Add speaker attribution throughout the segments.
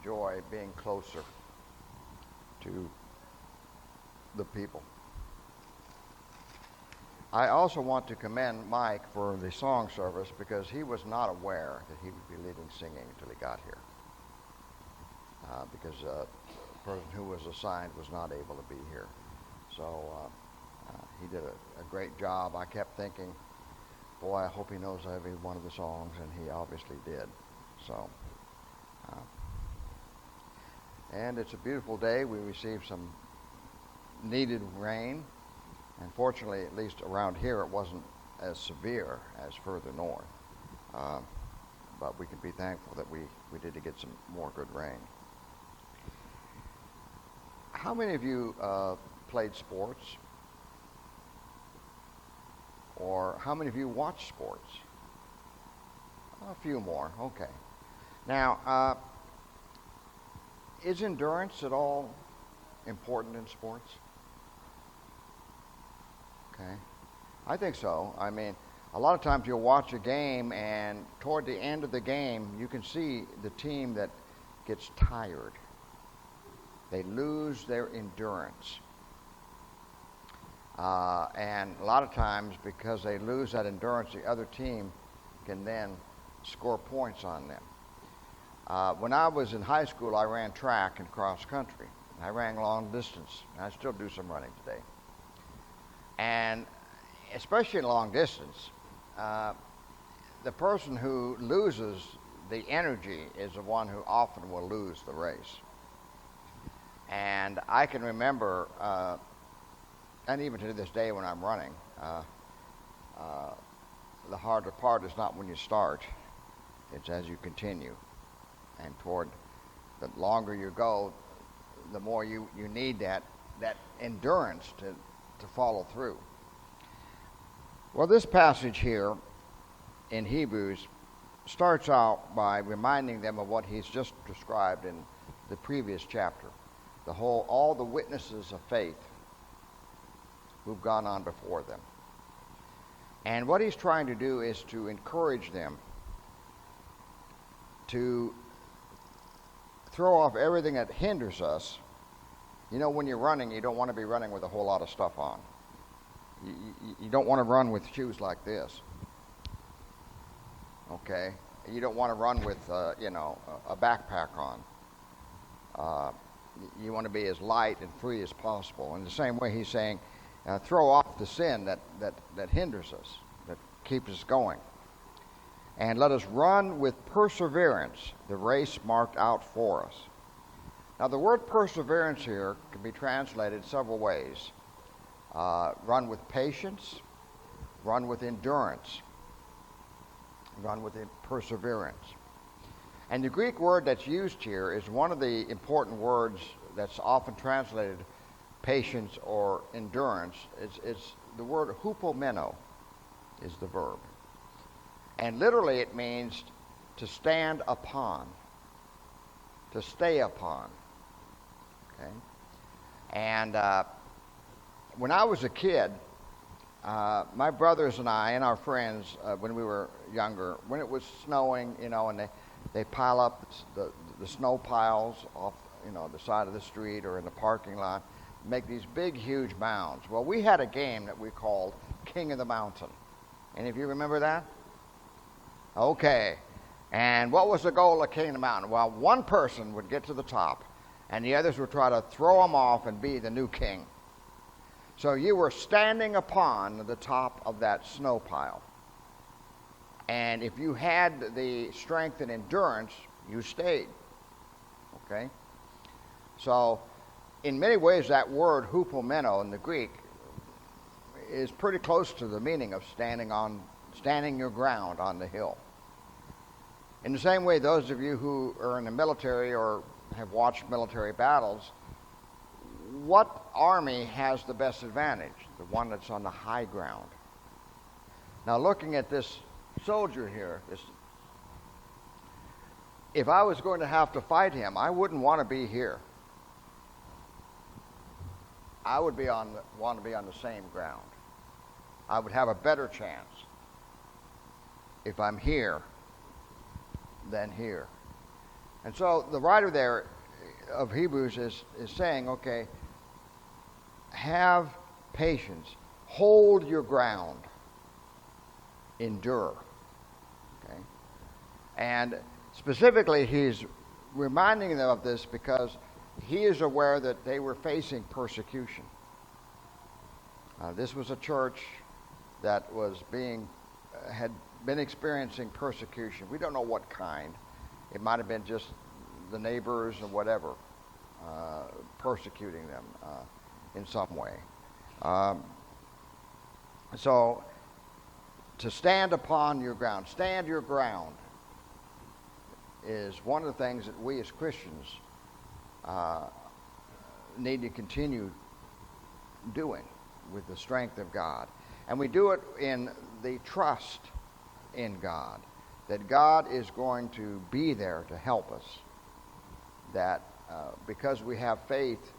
Speaker 1: enjoy being closer to the people. I also want to commend Mike for the song service because he was not aware that he would be leading singing until he got here. Because the person who was assigned was not able to be here. So he did a great job. I kept thinking, boy, I hope he knows every one of the songs, and he obviously did. So, and it's a beautiful day. We received some needed rain, and fortunately, at least around here, it wasn't as severe as further north. But we can be thankful that we did get some more good rain. How many of you played sports? Or how many of you watch sports? A few more, okay. Now, is endurance at all important in sports? Okay, I think so. I mean, a lot of times you'll watch a game and toward the end of the game, you can see the team that gets tired. They lose their endurance. And a lot of times, because they lose that endurance, the other team can then score points on them. When I was in high school, I ran track and cross country. I ran long distance. I still do some running today. And especially in long distance, the person who loses the energy is the one who often will lose the race. And I can remember, and even to this day when I'm running, the harder part is not when you start, it's as you continue. And toward the longer you go, the more you need that endurance to follow through. Well, this passage here in Hebrews starts out by reminding them of what he's just described in the previous chapter. All the witnesses of faith who've gone on before them. And what he's trying to do is to encourage them to throw off everything that hinders us. You know, when you're running, you don't want to be running with a whole lot of stuff on. You don't want to run with shoes like this. Okay? You don't want to run with, a backpack on. You want to be as light and free as possible. In the same way, he's saying, throw off the sin that hinders us, that keeps us going. And let us run with perseverance the race marked out for us. Now, the word perseverance here can be translated several ways. Run with patience, run with endurance, run with perseverance. And the Greek word that's used here is one of the important words that's often translated patience or endurance. It's the word hupomeno is the verb. And literally it means to stand upon, to stay upon. Okay? And when I was a kid, my brothers and I and our friends, when we were younger, when it was snowing, and they pile up the snow piles off, the side of the street or in the parking lot, make these big, huge mounds. Well, we had a game that we called King of the Mountain. Any of you remember that? Okay. And what was the goal of King of the Mountain? Well, one person would get to the top, and the others would try to throw him off and be the new king. So you were standing upon the top of that snow pile. And if you had the strength and endurance, you stayed. Okay? So, in many ways, that word hupomeno in the Greek is pretty close to the meaning of standing your ground on the hill. In the same way, those of you who are in the military or have watched military battles, what army has the best advantage? The one that's on the high ground. Now, looking at this soldier here, if I was going to have to fight him, I wouldn't want to be here. I would want to be on the same ground. I would have a better chance if I'm here than here. And so the writer there of Hebrews is saying, okay, have patience, hold your ground, endure. Okay? And specifically, he's reminding them of this because he is aware that they were facing persecution. This was a church that had been experiencing persecution. We don't know what kind. It might have been just the neighbors or whatever persecuting them in some way. So to stand upon your ground, stand your ground, is one of the things that we as Christians need to continue doing with the strength of God. And we do it in the trust in God, that God is going to be there to help us, that because we have faith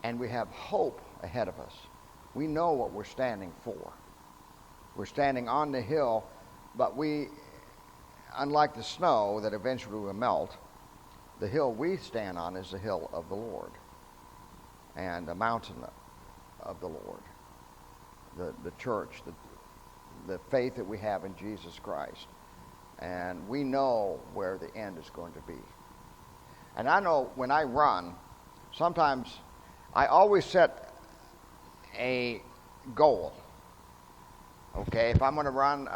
Speaker 1: and we have hope ahead of us, we know what we're standing for. We're standing on the hill, but we, unlike the snow that eventually will melt, the hill we stand on is the hill of the Lord and the mountain of the Lord, the church, the faith that we have in Jesus Christ. And we know where the end is going to be. And I know when I run, sometimes I always set a goal. Okay, if I'm going to run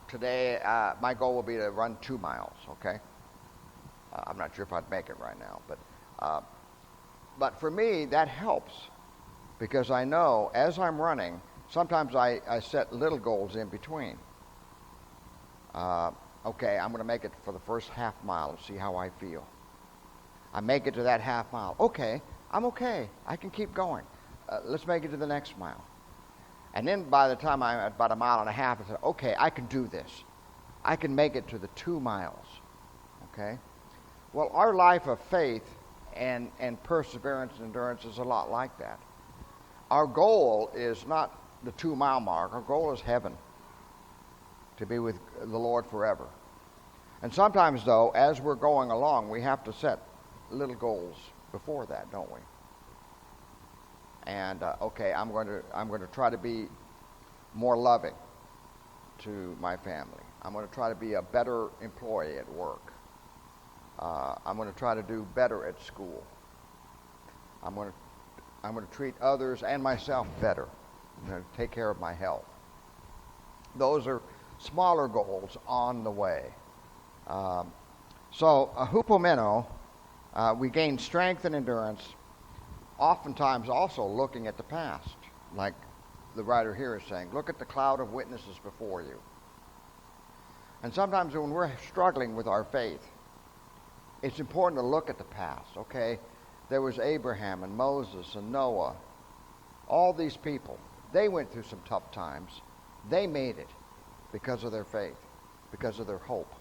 Speaker 1: today, my goal will be to run 2 miles, okay? I'm not sure if I'd make it right now, but for me, that helps because I know as I'm running, sometimes I set little goals in between. Okay, I'm going to make it for the first half mile and see how I feel. I make it to that half mile. Okay, I'm okay. I can keep going. Let's make it to the next mile. And then by the time I'm at about 1.5 miles, I said, okay, I can do this. I can make it to the 2 miles. Okay? Well, our life of faith and perseverance and endurance is a lot like that. Our goal is not the 2 mile mark. Our goal is heaven, to be with the Lord forever. And sometimes, though, as we're going along, we have to set little goals before that, don't we? And okay, I'm going to try to be more loving to my family. I'm going to try to be a better employee at work. I'm going to try to do better at school. I'm going to treat others and myself better. I'm going to take care of my health. Those are smaller goals on the way. So hupomeno, we gain strength and endurance, oftentimes also looking at the past, like the writer here is saying, look at the cloud of witnesses before you. And sometimes when we're struggling with our faith, it's important to look at the past, okay? There was Abraham and Moses and Noah, all these people. They went through some tough times. They made it because of their faith, because of their hope.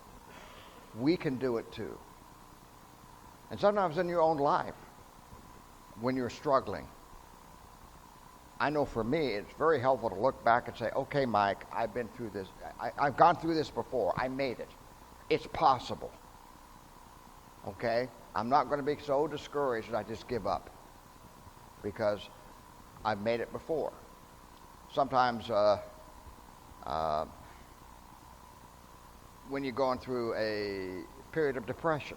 Speaker 1: We can do it too. And sometimes in your own life, when you're struggling, I know for me, it's very helpful to look back and say, okay, Mike, I've been through this. I've gone through this before. I made it. It's possible. Okay? I'm not going to be so discouraged that I just give up because I've made it before. Sometimes when you're going through a period of depression,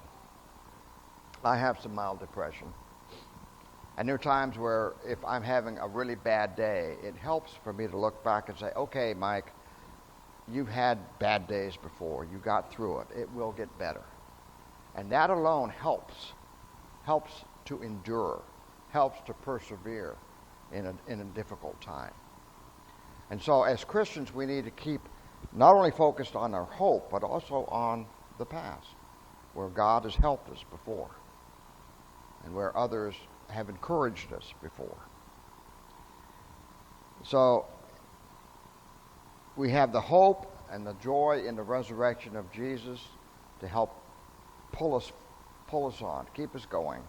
Speaker 1: I have some mild depression. And there are times where if I'm having a really bad day, it helps for me to look back and say, okay, Mike, you've had bad days before. You got through it. It will get better. And that alone helps to endure, helps to persevere in a difficult time. And so as Christians, we need to keep not only focused on our hope, but also on the past, where God has helped us before and where others have encouraged us before. So we have the hope and the joy in the resurrection of Jesus to help pull us on, keep us going.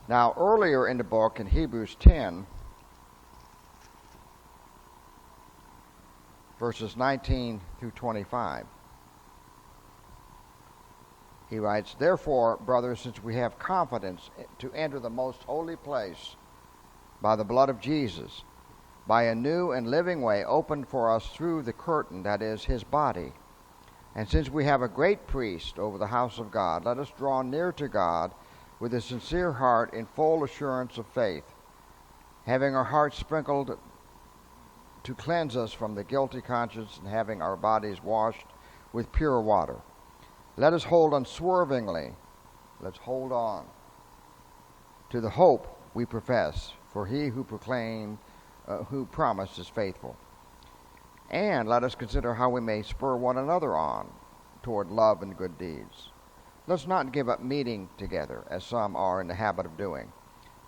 Speaker 1: Now, earlier in the book, in Hebrews 10, verses 19 through 25, He writes, "Therefore, brothers, since we have confidence to enter the most holy place by the blood of Jesus, by a new and living way opened for us through the curtain, that is, his body, and since we have a great priest over the house of God, let us draw near to God with a sincere heart in full assurance of faith, having our hearts sprinkled to cleanse us from the guilty conscience and having our bodies washed with pure water. Let us hold unswervingly, let's hold on to the hope we profess, for he who promised is faithful. And let us consider how we may spur one another on toward love and good deeds. Let's not give up meeting together, as some are in the habit of doing,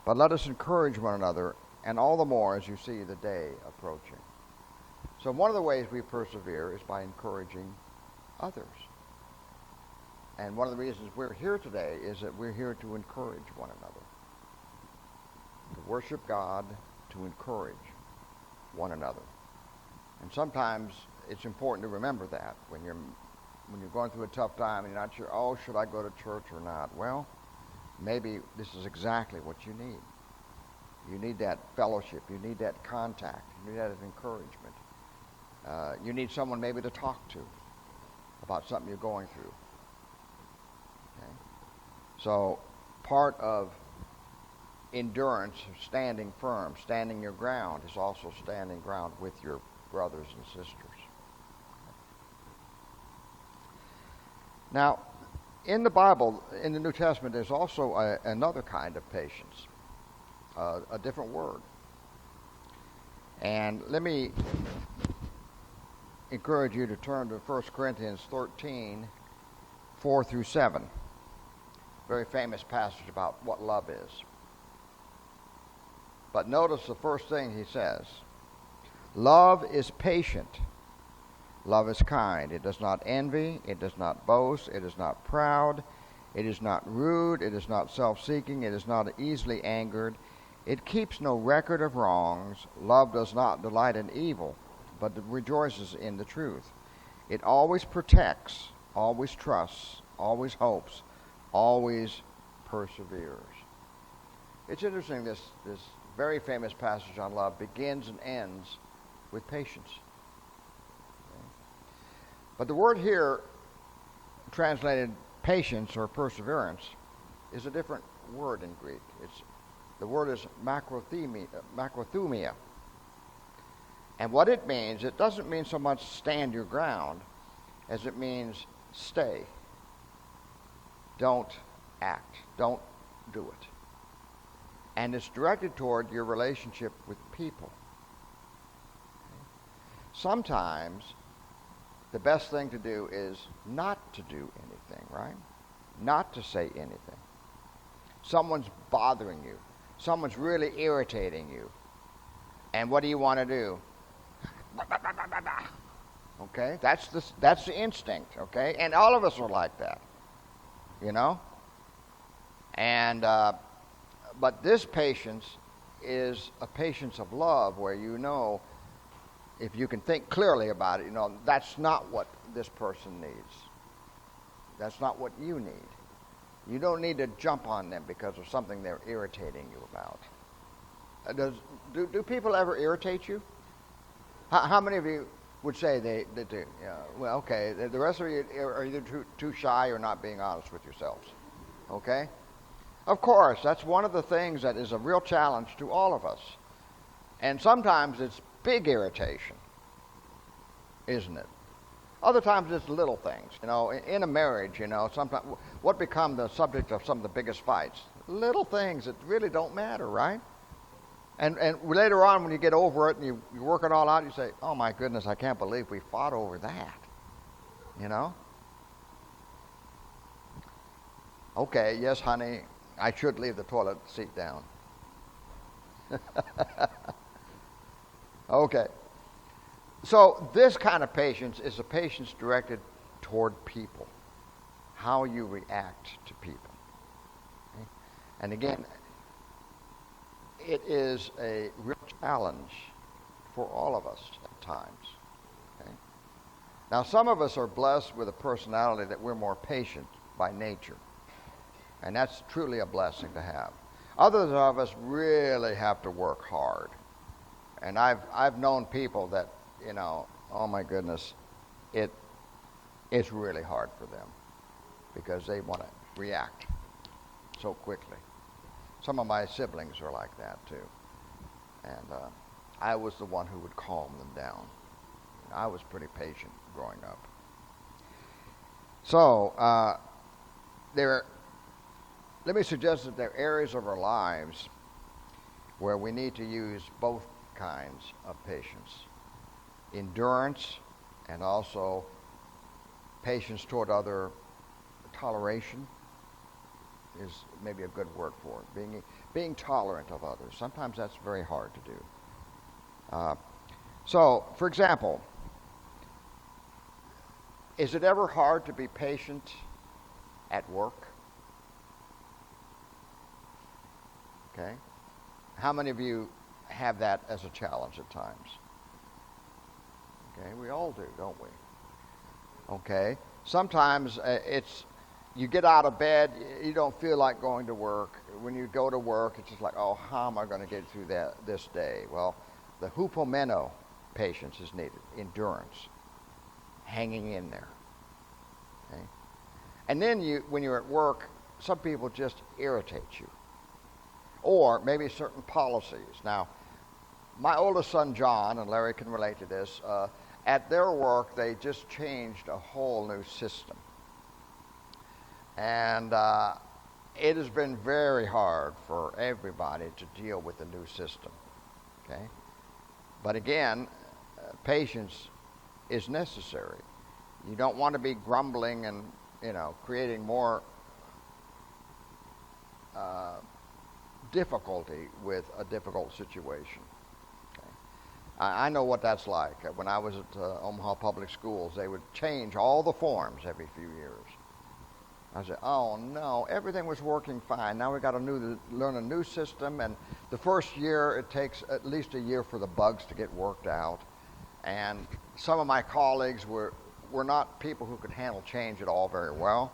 Speaker 1: but let us encourage one another, and all the more as you see the day approaching." So one of the ways we persevere is by encouraging others. And one of the reasons we're here today is that we're here to encourage one another, to worship God, to encourage one another. And sometimes it's important to remember that when you're going through a tough time and you're not sure, oh, should I go to church or not? Well, maybe this is exactly what you need. You need that fellowship. You need that contact. You need that encouragement. You need someone maybe to talk to about something you're going through. Okay? So part of endurance, standing firm, standing your ground, is also standing ground with your brothers and sisters. Now, in the Bible, in the New Testament, there's also another kind of patience, a different word. And let me encourage you to turn to 1 Corinthians 13, 4 through 7. Very famous passage about what love is. But notice the first thing he says. Love is patient. Love is kind. It does not envy. It does not boast. It is not proud. It is not rude. It is not self-seeking. It is not easily angered. It keeps no record of wrongs. Love does not delight in evil, but rejoices in the truth. It always protects, always trusts, always hopes, always perseveres. It's interesting, this very famous passage on love begins and ends with patience. Okay? But the word here, translated patience or perseverance, is a different word in Greek. The word is macrothumia. And what it means, it doesn't mean so much stand your ground as it means stay. Don't act. Don't do it. And it's directed toward your relationship with people. Okay? Sometimes the best thing to do is not to do anything, right? Not to say anything. Someone's bothering you. Someone's really irritating you. And what do you want to do? Okay? That's the instinct, okay? And all of us are like that. You know? And but this patience is a patience of love where you know, if you can think clearly about it, you know, that's not what this person needs. That's not what you need. You don't need to jump on them because of something they're irritating you about. Do people ever irritate you? How many of you would say they do? Yeah, well, okay. The rest of you are either too shy or not being honest with yourselves. Okay? Of course, that's one of the things that is a real challenge to all of us. And sometimes it's big irritation, isn't it? Other times it's little things. You know, in a marriage, you know, sometimes what become the subject of some of the biggest fights? Little things that really don't matter, right? And later on, when you get over it and you work it all out, you say, oh my goodness, I can't believe we fought over that. You know? Okay, yes, honey, I should leave the toilet seat down. Okay. So this kind of patience is a patience directed toward people, how you react to people. Okay? And again, it is a real challenge for all of us at times. Okay? Now, some of us are blessed with a personality that we're more patient by nature. And that's truly a blessing to have. Others of us really have to work hard. And I've known people that, oh my goodness, it's really hard for them because they want to react so quickly. Some of my siblings are like that too. And I was the one who would calm them down. I was pretty patient growing up. So, let me suggest that there are areas of our lives where we need to use both kinds of patience. Endurance and also patience toward other. Toleration is maybe a good word for it. Being tolerant of others. Sometimes that's very hard to do. So, for example, is it ever hard to be patient at work? Okay. How many of you have that as a challenge at times? Okay, we all do, don't we? Okay. Sometimes you get out of bed, you don't feel like going to work. When you go to work, it's just like, oh, how am I going to get through this day? Well, the hupomeno patience is needed, endurance, hanging in there. Okay? And then when you're at work, some people just irritate you. Or maybe certain policies. Now, my oldest son, John, and Larry can relate to this, at their work, they just changed a whole new system. And it has been very hard for everybody to deal with the new system. Okay? But again, patience is necessary. You don't want to be grumbling and, creating more difficulty with a difficult situation. Okay? I know what that's like. When I was at Omaha Public Schools, they would change all the forms every few years. I said, oh no, everything was working fine. Now we've got to learn a new system, and the first year it takes at least a year for the bugs to get worked out. And some of my colleagues were not people who could handle change at all very well,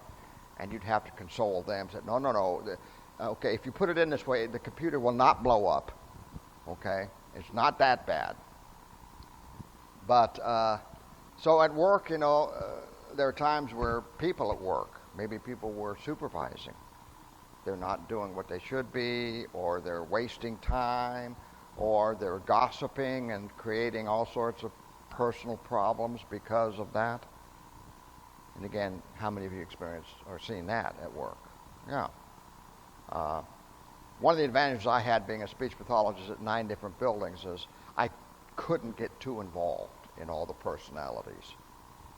Speaker 1: and you'd have to console them. Said, no. Okay, if you put it in this way, the computer will not blow up. Okay, it's not that bad. But so at work, there are times where people at work. Maybe people were supervising. They're not doing what they should be, or they're wasting time, or they're gossiping and creating all sorts of personal problems because of that. And again, how many of you experienced or seen that at work? Yeah. One of the advantages I had being a speech pathologist at 9 different buildings is I couldn't get too involved in all the personalities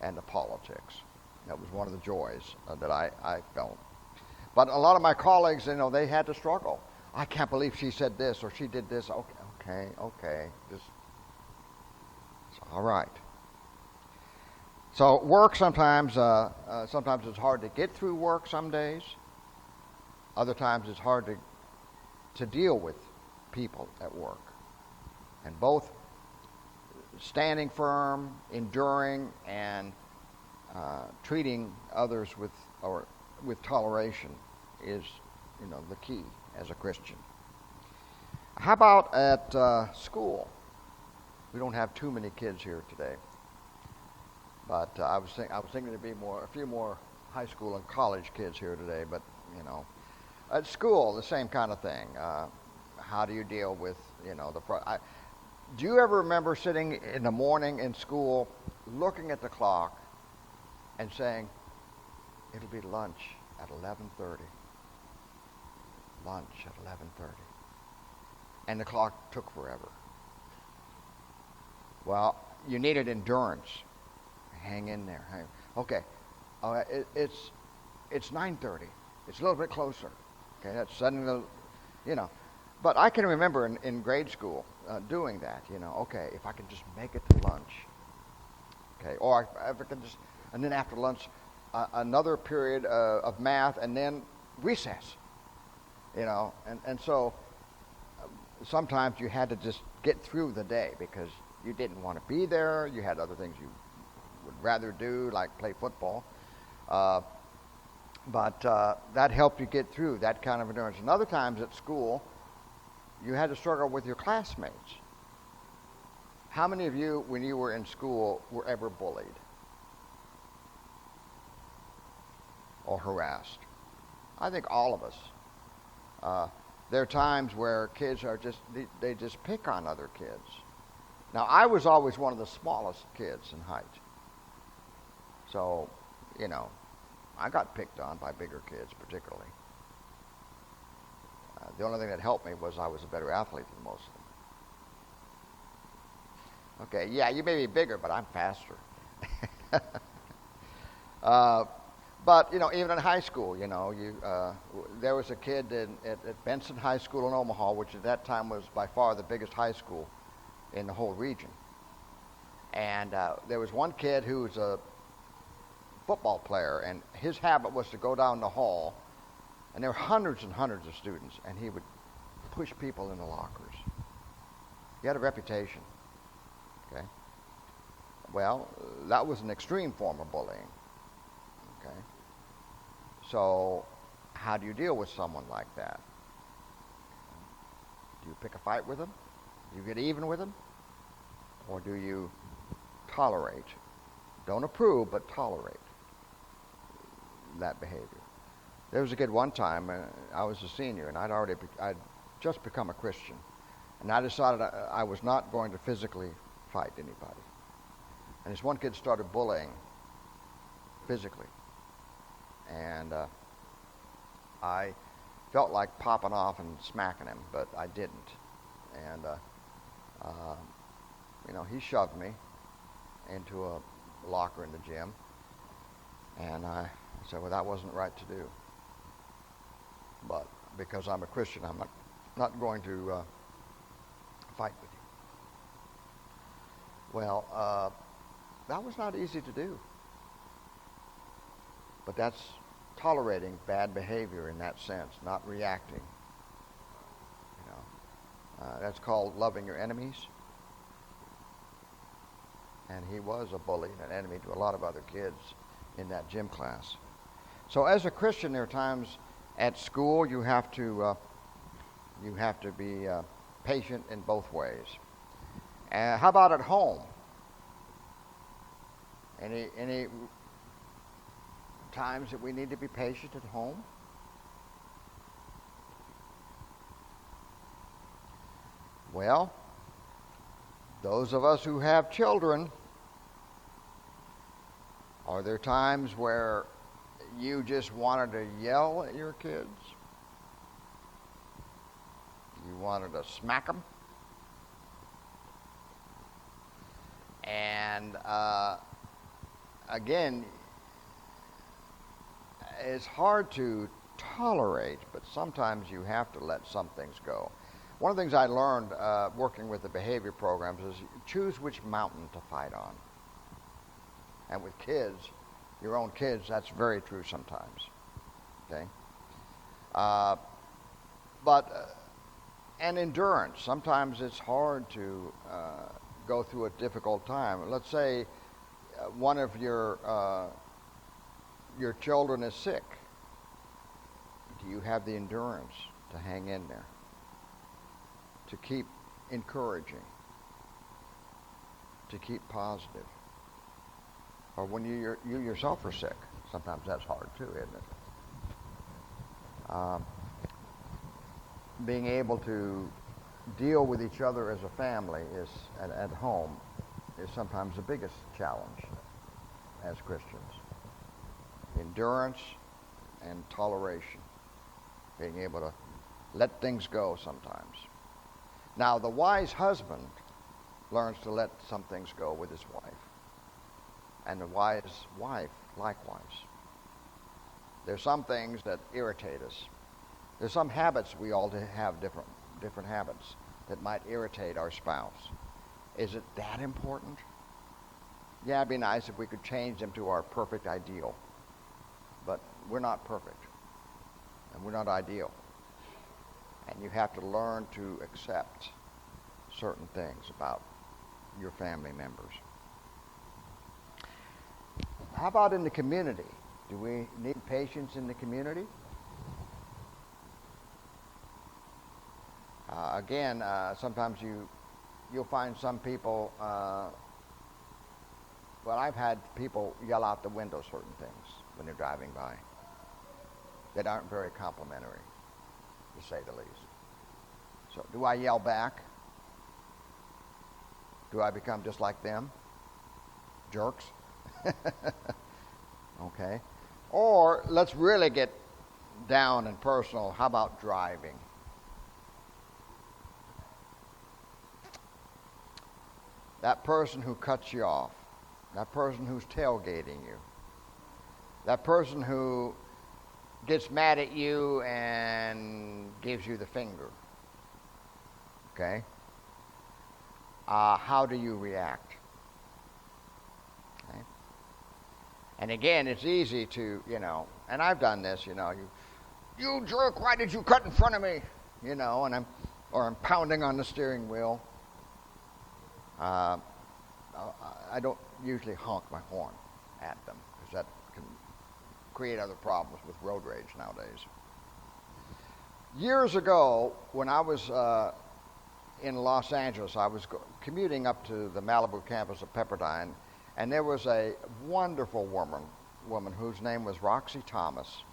Speaker 1: and the politics. That was one of the joys that I felt. But a lot of my colleagues, they had to struggle. I can't believe she said this or she did this. Okay. It's all right. So work sometimes it's hard to get through work some days. Other times it's hard to deal with people at work. And both standing firm, enduring, and treating others with toleration is, the key as a Christian. How about at school? We don't have too many kids here today, but I was thinking there'd be a few more high school and college kids here today. But at school, the same kind of thing. How do you deal with do you ever remember sitting in the morning in school, looking at the clock, and saying, it'll be lunch at 11:30. Lunch at 11:30. And the clock took forever. Well, you needed endurance. Hang in there. Okay. It's 9:30. It's a little bit closer. Okay, that's suddenly, But I can remember in grade school doing that. Okay, if I can just make it to lunch. Okay, or if I can just, and then after lunch, another period of math, and then recess. And so sometimes you had to just get through the day because you didn't want to be there. You had other things you would rather do, like play football. But that helped you get through that kind of endurance. And other times at school, you had to struggle with your classmates. How many of you, when you were in school, were ever bullied or harassed? I think all of us. There are times where kids are they just pick on other kids. Now, I was always one of the smallest kids in height. So, I got picked on by bigger kids particularly. The only thing that helped me was I was a better athlete than most of them. Okay, yeah, you may be bigger, but I'm faster. But, even in high school, there was a kid at Benson High School in Omaha, which at that time was by far the biggest high school in the whole region. And there was one kid who was a football player, and his habit was to go down the hall, and there were hundreds and hundreds of students, and he would push people in the lockers. He had a reputation. Okay? Well, that was an extreme form of bullying. Okay? So, how do you deal with someone like that? Do you pick a fight with them? Do you get even with them? Or do you tolerate? Don't approve, but tolerate that behavior. There was a kid one time, I was a senior, and I'd just become a Christian. And I decided I was not going to physically fight anybody. And this one kid started bullying physically. And I felt like popping off and smacking him, but I didn't. And, he shoved me into a locker in the gym. And I said, well, that wasn't right to do. But because I'm a Christian, I'm not going to fight with you. Well, that was not easy to do. But that's tolerating bad behavior in that sense, not reacting. That's called loving your enemies. And he was a bully and an enemy to a lot of other kids in that gym class. So as a Christian, there are times at school you have to be patient in both ways. How about at home? Any times that we need to be patient at home? Well, those of us who have children, are there times where you just wanted to yell at your kids? You wanted to smack them? And again, it's hard to tolerate, but sometimes you have to let some things go. One of the things I learned working with the behavior programs is choose which mountain to fight on. And with kids, your own kids, that's very true sometimes. Okay? And endurance. Sometimes it's hard to go through a difficult time. Let's say one of your children is sick. Do you have the endurance to hang in there? To keep encouraging? To keep positive? Or when you yourself are sick, sometimes that's hard too, isn't it? Being able to deal with each other as a family at home is sometimes the biggest challenge as Christians. Endurance and toleration. Being able to let things go sometimes. Now, the wise husband learns to let some things go with his wife. And the wise wife, likewise. There's some things that irritate us. There's some habits we all have different habits that might irritate our spouse. Is it that important? Yeah, it'd be nice if we could change them to our perfect ideal. But we're not perfect. And we're not ideal. And you have to learn to accept certain things about your family members. How about in the community? Do we need patience in the community? Again, sometimes you'll find some people. Well, I've had people yell out the window certain things when they're driving by that aren't very complimentary, to say the least. So, do I yell back? Do I become just like them? Jerks? Okay. Or let's really get down and personal. How about driving? That person who cuts you off, that person who's tailgating you, that person who gets mad at you and gives you the finger. Okay? How do you react? Okay? And again, it's easy to, and I've done this, you jerk, why did you cut in front of me? And I'm pounding on the steering wheel. I don't usually honk my horn at them because that can create other problems with road rage nowadays. Years ago, when I was in Los Angeles, I was commuting up to the Malibu campus of Pepperdine, and there was a wonderful woman whose name was Roxy Thomas,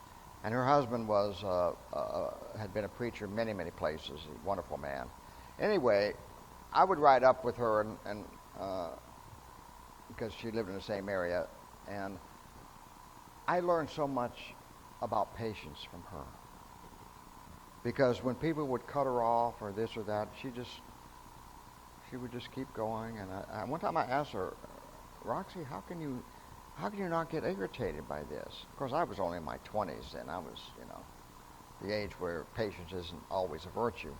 Speaker 1: and her husband had been a preacher many, many places, a wonderful man. Anyway, I would ride up with her and because she lived in the same area, and I learned so much about patience from her. Because when people would cut her off or this or that, she would just keep going. And one time I asked her, Roxy, how can you not get irritated by this? Of course, I was only in my 20s then. I was, the age where patience isn't always a virtue.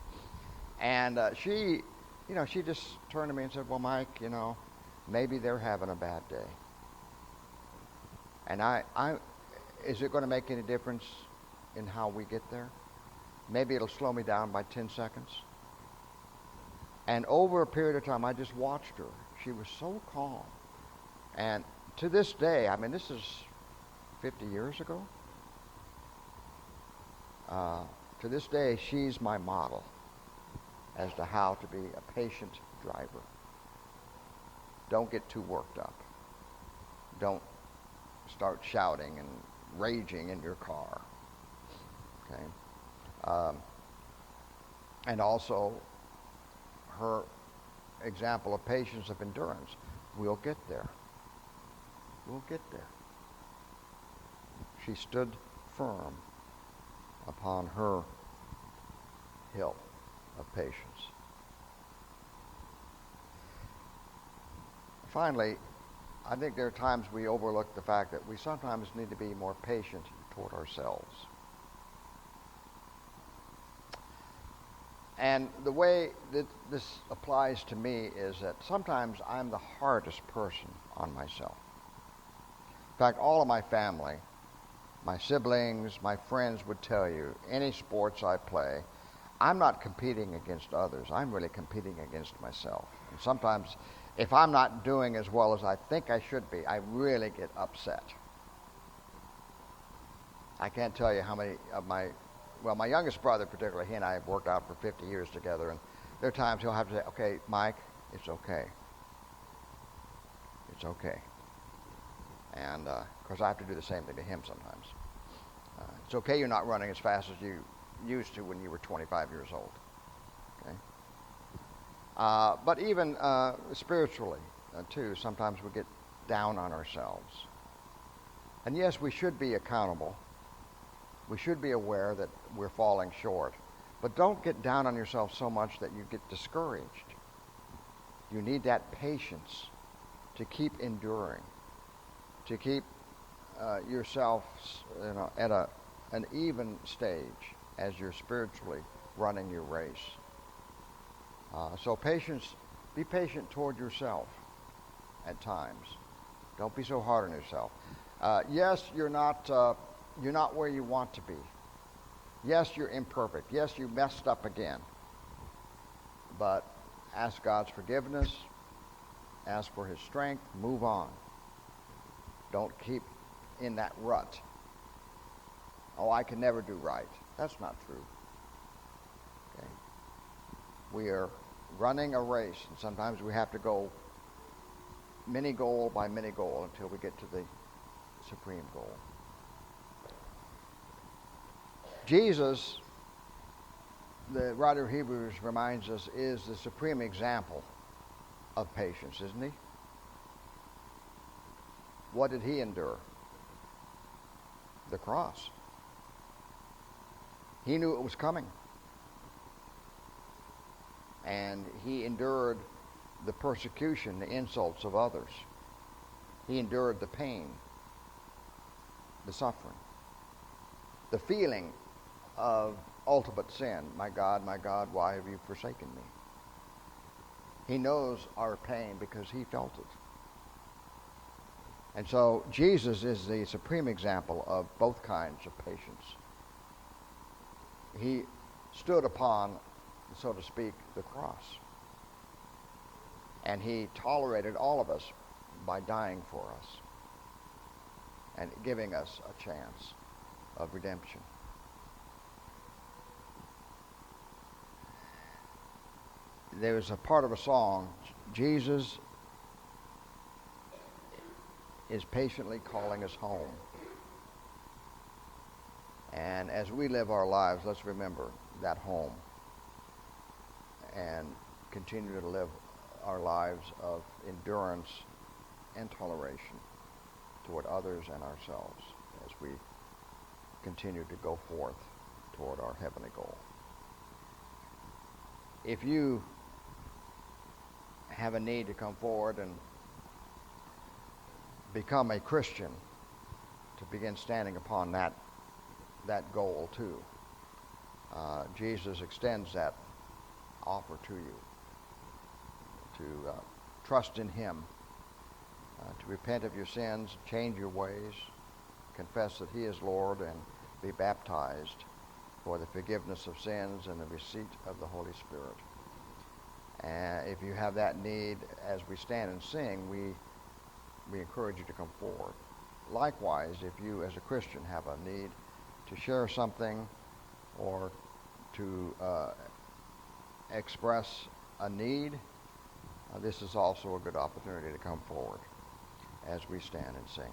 Speaker 1: And she just turned to me and said, well, Mike, maybe they're having a bad day. And is it going to make any difference in how we get there? Maybe it'll slow me down by 10 seconds. And over a period of time, I just watched her. She was so calm. And to this day, this is 50 years ago. To this day, she's my model as to how to be a patient driver. Don't get too worked up. Don't start shouting and raging in your car. Okay? And also, her example of patience, of endurance. We'll get there. We'll get there. She stood firm upon her hill of patience. Finally, I think there are times we overlook the fact that we sometimes need to be more patient toward ourselves. And the way that this applies to me is that sometimes I'm the hardest person on myself. In fact, all of my family, my siblings, my friends would tell you, any sports I play, I'm not competing against others. I'm really competing against myself. And sometimes, if I'm not doing as well as I think I should be, I really get upset. I can't tell you how many of my youngest brother particularly, he and I have worked out for 50 years together, and there are times he'll have to say, okay, Mike, it's okay. It's okay. And, of course, I have to do the same thing to him sometimes. It's okay you're not running as fast as you used to when you were 25 years old. Okay? But even spiritually, too, sometimes we get down on ourselves. And yes, we should be accountable. We should be aware that we're falling short. But don't get down on yourself so much that you get discouraged. You need that patience to keep enduring, to keep yourself at an even stage as you're spiritually running your race. So patience, be patient toward yourself at times. Don't be so hard on yourself. Yes, you're not where you want to be. Yes, you're imperfect. Yes, you messed up again. But ask God's forgiveness. Ask for His strength. Move on. Don't keep in that rut. Oh, I can never do right. That's not true. Okay? We are running a race, and sometimes we have to go mini goal by mini goal until we get to the supreme goal. Jesus, the writer of Hebrews reminds us, is the supreme example of patience, isn't he? What did he endure? The cross. He knew it was coming. And he endured the persecution, the insults of others. He endured the pain, the suffering, the feeling of ultimate sin. My God, why have you forsaken me? He knows our pain because he felt it. And so Jesus is the supreme example of both kinds of patience. He stood upon, so to speak, the cross. And he tolerated all of us by dying for us and giving us a chance of redemption. There's a part of a song, Jesus is patiently calling us home. And as we live our lives, let's remember that home and continue to live our lives of endurance and toleration toward others and ourselves as we continue to go forth toward our heavenly goal. If you have a need to come forward and become a Christian, to begin standing upon that goal too, Jesus extends that offer to you, to trust in him, to repent of your sins, change your ways, confess that he is Lord, and be baptized for the forgiveness of sins and the receipt of the Holy Spirit. And if you have that need, as we stand and sing, we encourage you to come forward. Likewise, if you as a Christian have a need to share something or to express a need, this is also a good opportunity to come forward as we stand and sing.